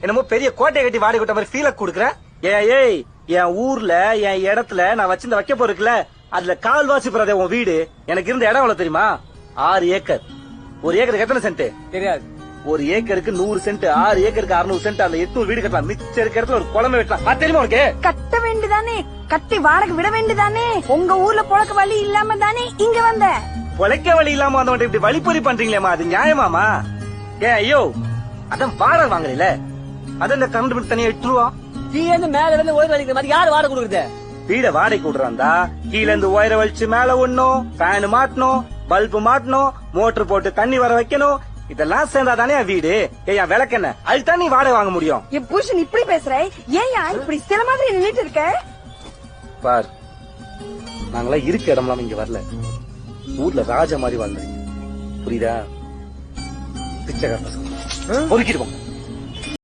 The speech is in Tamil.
என்னமோ பெரிய கோட்டையை கட்டி வாடகை விட்ட மாதிரி ஃபீல குடுக்குற. ஏய் என் ஊர்ல என் இடத்துல நான் வச்சிருந்த வைக்க போறதுக்குல அதுல கால்வாசி போறதே உன் வீடு. எனக்கு இருந்த இடம் எவ்வளவு தெரியுமா? 6 ஏக்கர். ஒரு ஏக்கருக்கு எத்தனை சென்ட் தெரியாது. ஒரு ஏக்கருக்கு 100 சென்ட். 6 ஏக்கருக்கு 600 சென்ட். அதுல 800 வீடு கட்டலாம். மிச்சம் இருக்க இடத்துல ஒரு குளமே வெட்டலாம். அது தெரியுமா உனக்கு? கட்ட வேண்டிதானே, கட்டி வாடகை விட வேண்டிதானே. உங்க ஊர்ல பொழக்க வழி இல்லாம தானே இங்க வந்த. பொழைக்க வழி இல்லாம வந்தவன் இப்படி வழிப்பறி பண்றீங்களேமா, அது நியாயமாமா? ஐயோ அதான் வாடகை வாங்கல, அதான் இந்த கரண்ட் பில் தனியா 8 ரூபா. கீழ இருந்து மேல இருந்து ஒயர் வலிக்கிற மாதிரி யாரு வாடகை கொடுக்குறது? வீட வாடகை விடுறாந்தா கீழ இருந்து ஒயரை வலிச்சு மேல ஒண்ணும், ஃபேன் மாட்டணும், பல்பு மாட்டணும், மோட்டர் போட்டு தண்ணி வர வைக்கணும். இதெல்லாம் சேர்ந்தா தானே வீடு. ஏன் விளக்கு என்ன? அதுதான் நீ வாடகை வாங்க முடியும். என் புருஷன் இப்படி பேசுற, ஏன் இப்படி சில மாதிரி நின்னுட்டு இருக்க? பார், நாங்களாம் இருக்க இடம்லாம் இங்க வரல. ஊர்ல ராஜா மாதிரி வாழ்ந்துறீங்க, புரியுதா? பிச்சைக்கார பசங்க பொறுக்கிட்டு போங்க.